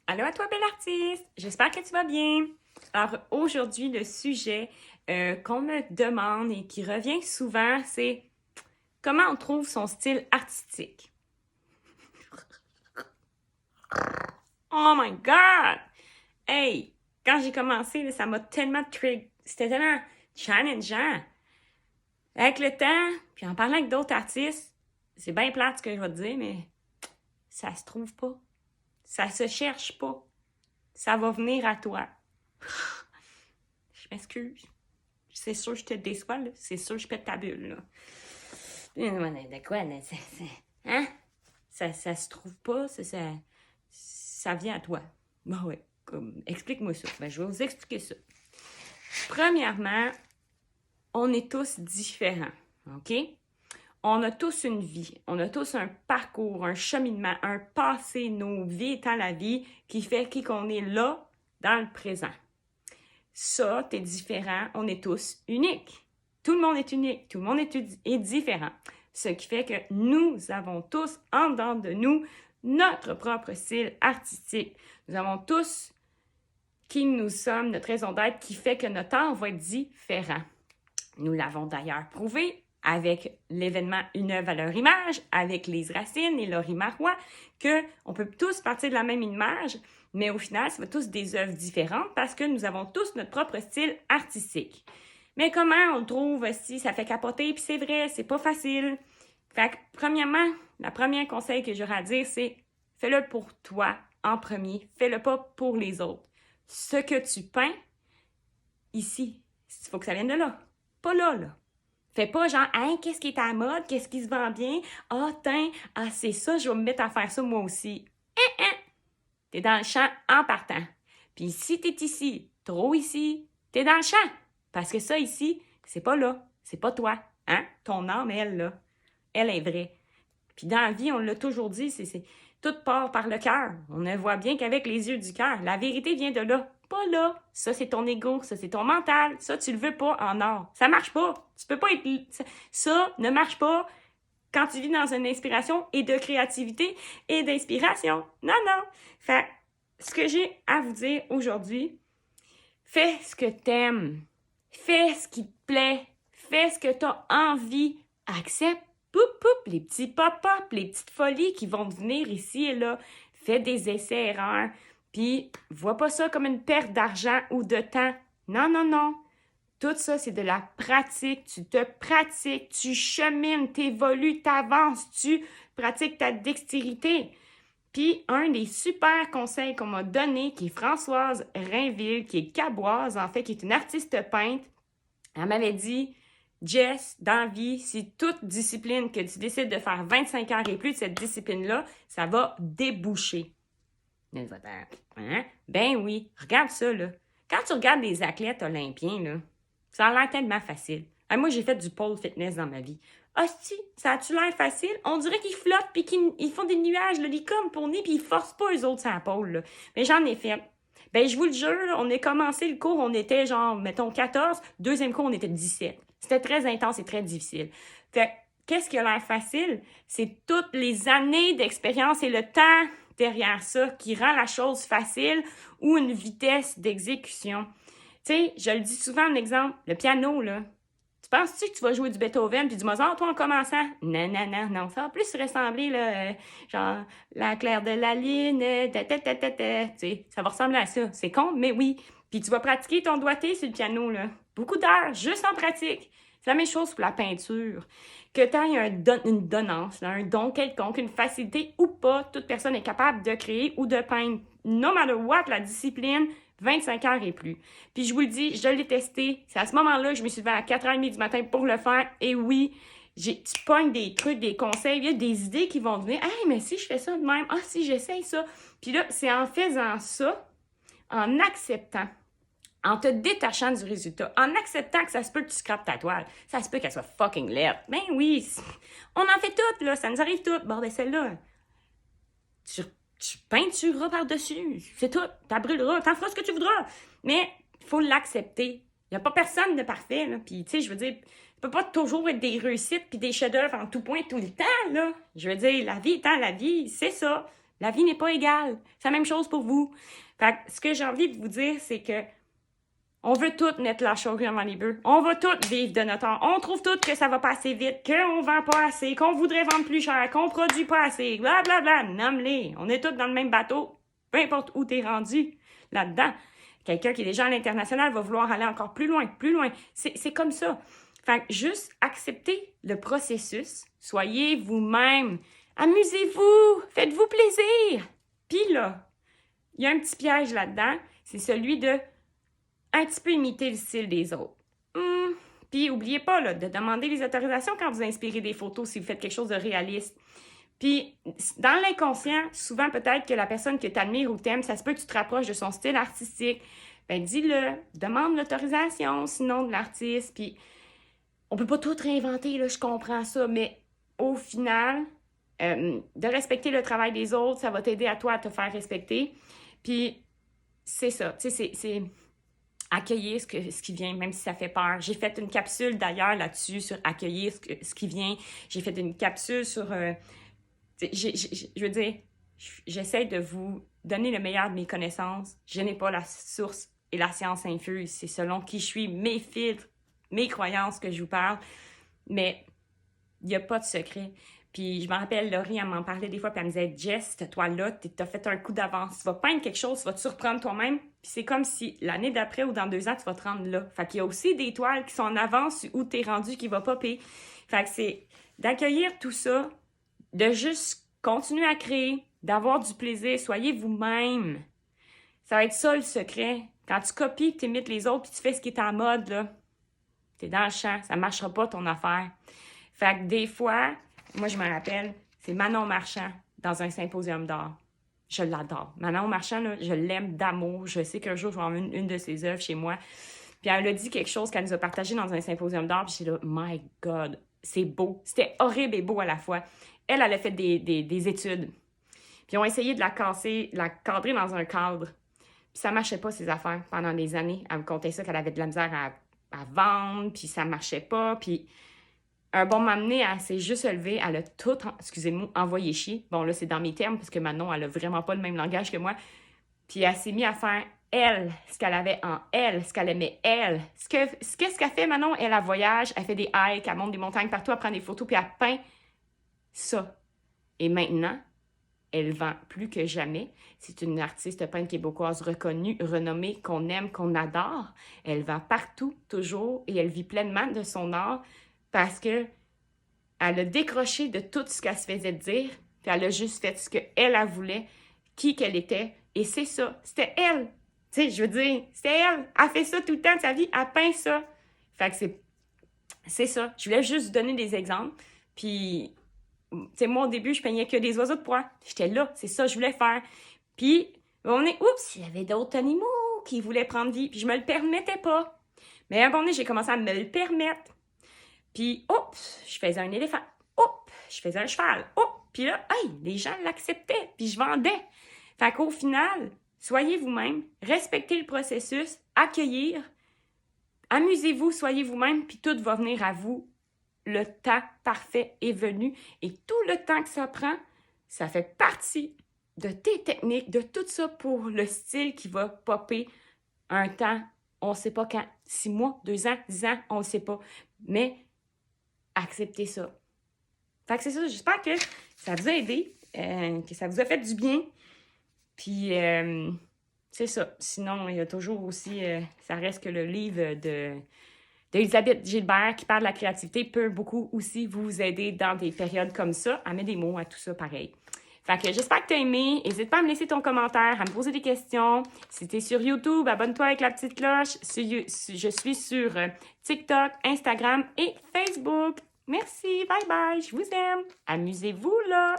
Allô à toi, belle artiste! J'espère que tu vas bien. Alors, aujourd'hui, le sujet qu'on me demande et qui revient souvent, c'est comment on trouve son style artistique. Oh my God! Hey! Quand j'ai commencé, là, ça m'a tellement c'était tellement challengeant. Avec le temps, puis en parlant avec d'autres artistes, c'est bien plate ce que je vais te dire, mais ça se trouve pas. Ça se cherche pas. Ça va venir à toi. Je m'excuse. C'est sûr que je te déçois, là. C'est sûr que je pète ta bulle, là. De quoi, là? Hein? Ça se trouve pas, ça vient à toi. Bon, ouais. Explique-moi ça. Ben, je vais vous expliquer ça. Premièrement, on est tous différents, OK? On a tous une vie, on a tous un parcours, un cheminement, un passé, nos vies étant la vie qui fait qu'on est là dans le présent. Ça, t'es différent, on est tous uniques. Tout le monde est unique, tout le monde est différent. Ce qui fait que nous avons tous en dedans de nous notre propre style artistique. Nous avons tous qui nous sommes, notre raison d'être qui fait que notre temps va être différent. Nous l'avons d'ailleurs prouvé avec l'événement Une œuvre à leur image, avec Lise Racine et Laurie Marois, qu'on peut tous partir de la même image, mais au final, ça va tous des œuvres différentes parce que nous avons tous notre propre style artistique. Mais comment on le trouve si ça fait capoter, puis c'est vrai, c'est pas facile. Fait que, premièrement, le premier conseil que j'aurais à dire, c'est fais-le pour toi en premier, fais-le pas pour les autres. Ce que tu peins, ici, il faut que ça vienne de là. Pas là, là. Fais pas genre, hein, qu'est-ce qui est à la mode, qu'est-ce qui se vend bien? Ah, tiens, ah, c'est ça, je vais me mettre à faire ça moi aussi. T'es dans le champ en partant. Puis si t'es ici, trop ici, t'es dans le champ. Parce que ça ici, c'est pas là, c'est pas toi. Hein? Ton âme, elle, là, elle est vraie. Puis dans la vie, on l'a toujours dit, tout part par le cœur. On ne voit bien qu'avec les yeux du cœur. La vérité vient de là. Pas là. Ça, c'est ton ego. Ça, c'est ton mental. Ça, tu le veux pas en or. Ça marche pas. Tu peux pas être... Ça ne marche pas quand tu vis dans une inspiration et de créativité et d'inspiration. Non, non. Fait, ce que j'ai à vous dire aujourd'hui, fais ce que t'aimes. Fais ce qui te plaît. Fais ce que t'as envie. Accepte. Poup, les petits pop-up, les petites folies qui vont venir ici et là. Fais des essais-erreurs. Puis, vois pas ça comme une perte d'argent ou de temps. Non, non, non. Tout ça, c'est de la pratique. Tu te pratiques, tu chemines, t'évolues, t'avances, tu pratiques ta dextérité. Puis, un des super conseils qu'on m'a donné, qui est Françoise Rainville, qui est caboise, en fait, qui est une artiste peintre, elle m'avait dit... Jess, dans la vie, si toute discipline que tu décides de faire 25 heures et plus de cette discipline-là, ça va déboucher. Hein? Ben oui, regarde ça, là. Quand tu regardes les athlètes olympiens, là, ça a l'air tellement facile. Moi, j'ai fait du pole fitness dans ma vie. Hostie, ça a-tu l'air facile? On dirait qu'ils flottent puis qu'ils font des nuages, là, licorne pour nez, puis ils forcent pas eux autres sur la pole, là. Mais j'en ai fait. Ben, je vous le jure, là, on a commencé le cours, on était genre, mettons, 14. Deuxième cours, on était 17. C'était très intense et très difficile. Fait qu'est-ce qui a l'air facile? C'est toutes les années d'expérience et le temps derrière ça qui rend la chose facile ou une vitesse d'exécution. Tu sais, je le dis souvent en exemple, le piano, là. Tu penses-tu que tu vas jouer du Beethoven puis du Mozart, toi, en commençant? Non, non, non, non. Ça va plus ressembler, là, genre, la claire de la lune, tu sais, ça va ressembler à ça. C'est con, mais oui. Puis tu vas pratiquer ton doigté sur le piano, là. Beaucoup d'heures, juste en pratique. C'est la même chose pour la peinture. Que tu aies une donnance, là, un don quelconque, une facilité ou pas, toute personne est capable de créer ou de peindre. No matter what, la discipline, 25 heures et plus. Puis je vous le dis, je l'ai testé. C'est à ce moment-là que je me suis levée à 4h30 du matin pour le faire. Et oui, tu pognes des trucs, des conseils, il y a des idées qui vont venir. Hey, mais si je fais ça de même, ah, si j'essaye ça. Puis là, c'est en faisant ça, en acceptant, en te détachant du résultat, en acceptant que ça se peut que tu scrapes ta toile, ça se peut qu'elle soit fucking laide. Ben oui, on en fait toutes, là, ça nous arrive toutes. Bon, ben celle-là, tu peintureras par-dessus, c'est tout, t'en brûleras, t'en feras ce que tu voudras. Mais il faut l'accepter. Il n'y a pas personne de parfait, là. Puis, tu sais, je veux dire, il peut pas toujours être des réussites puis des chefs-d'œuvre en tout point tout le temps, là. Je veux dire, la vie étant la vie, c'est ça. La vie n'est pas égale. C'est la même chose pour vous. Fait que ce que j'ai envie de vous dire, c'est que on veut toutes mettre la charrue avant les bœufs. On va toutes vivre de notre art. On trouve toutes que ça va pas assez vite, qu'on vend pas assez, qu'on voudrait vendre plus cher, qu'on produit pas assez, blablabla. Nomme-les. On est toutes dans le même bateau. Peu importe où t'es rendu là-dedans. Quelqu'un qui est déjà à l'international va vouloir aller encore plus loin, plus loin. C'est comme ça. Fait que juste acceptez le processus. Soyez vous-même. Amusez-vous. Faites-vous plaisir. Puis là, il y a un petit piège là-dedans. C'est celui de un petit peu imiter le style des autres. Puis, n'oubliez pas là, de demander les autorisations quand vous inspirez des photos si vous faites quelque chose de réaliste. Puis, dans l'inconscient, souvent peut-être que la personne que tu admires ou t'aimes, ça se peut que tu te rapproches de son style artistique. Ben, dis-le, demande l'autorisation, sinon de l'artiste. Puis, on peut pas tout réinventer, là, je comprends ça, mais au final, de respecter le travail des autres, ça va t'aider à toi à te faire respecter. Puis, c'est ça, tu sais, c'est accueillir ce qui vient, même si ça fait peur. J'ai fait une capsule d'ailleurs là-dessus, sur accueillir ce qui vient. J'ai fait une capsule sur... je veux dire, j'essaie de vous donner le meilleur de mes connaissances. Je n'ai pas la source et la science infuse. C'est selon qui je suis, mes filtres, mes croyances que je vous parle. Mais il n'y a pas de secret. Puis je me rappelle, Laurie, elle m'en parlait des fois, puis elle me disait « Jess, toi là, t'as fait un coup d'avance. Tu vas peindre quelque chose, tu vas te surprendre toi-même. » Puis c'est comme si l'année d'après ou dans 2 ans, tu vas te rendre là. Fait qu'il y a aussi des toiles qui sont en avance où t'es rendu qui va popper. Fait que c'est d'accueillir tout ça, de juste continuer à créer, d'avoir du plaisir. Soyez vous-même. Ça va être ça le secret. Quand tu copies, que tu imites les autres, puis tu fais ce qui est en mode, là, t'es dans le champ. Ça marchera pas ton affaire. Fait que des fois... Moi, je me rappelle, c'est Manon Marchand dans un symposium d'art. Je l'adore. Manon Marchand, là, je l'aime d'amour. Je sais qu'un jour, je vais avoir une de ses œuvres chez moi. Puis elle a dit quelque chose qu'elle nous a partagé dans un symposium d'art. Puis j'étais là, my God, c'est beau. C'était horrible et beau à la fois. Elle a fait des études. Puis ils ont essayé de la cadrer dans un cadre. Puis ça marchait pas, ses affaires, pendant des années. Elle me contait ça, qu'elle avait de la misère à vendre, puis ça marchait pas. Puis... Un bon moment donné, elle s'est juste levée, elle a tout, excusez-moi, envoyé chier. Bon, là, c'est dans mes termes, parce que Manon, elle a vraiment pas le même langage que moi. Puis elle s'est mise à faire, elle, ce qu'elle avait en elle, ce qu'elle aimait, elle. Qu'est-ce qu'elle fait, Manon? Elle voyage, elle fait des hikes, elle monte des montagnes partout, elle prend des photos, puis elle peint ça. Et maintenant, elle vend plus que jamais. C'est une artiste peintre québécoise reconnue, renommée, qu'on aime, qu'on adore. Elle vend partout, toujours, et elle vit pleinement de son art. Parce que elle a décroché de tout ce qu'elle se faisait dire, puis elle a juste fait ce qu'elle voulait, qui qu'elle était, et c'est ça. C'était elle. Tu sais, je veux dire, c'était elle. Elle fait ça tout le temps de sa vie, elle peint ça. Fait que c'est ça. Je voulais juste vous donner des exemples. Puis, tu sais, moi, au début, je peignais que des oiseaux de proie. J'étais là, c'est ça que je voulais faire. Puis, oups, il y avait d'autres animaux qui voulaient prendre vie, puis je me le permettais pas. Mais à un moment donné, j'ai commencé à me le permettre. Puis, oups, je faisais un éléphant. Oups, je faisais un cheval. Oups, puis là, hey, les gens l'acceptaient, puis je vendais. Fait qu'au final, soyez vous-même, respectez le processus, accueillir, amusez-vous, soyez vous-même, puis tout va venir à vous. Le temps parfait est venu. Et tout le temps que ça prend, ça fait partie de tes techniques, de tout ça pour le style qui va popper un temps, on ne sait pas quand, 6 mois, 2 ans, 10 ans, on ne sait pas. Mais acceptez ça. Fait que c'est ça, j'espère que ça vous a aidé, que ça vous a fait du bien. Puis, c'est ça. Sinon, il y a toujours aussi, ça reste que le livre d'Elisabeth Gilbert qui parle de la créativité peut beaucoup aussi vous aider dans des périodes comme ça, à mettre des mots à tout ça pareil. Fait que j'espère que tu as aimé. N'hésite pas à me laisser ton commentaire, à me poser des questions. Si tu es sur YouTube, abonne-toi avec la petite cloche. Je suis sur TikTok, Instagram et Facebook. Merci, bye bye, je vous aime. Amusez-vous là!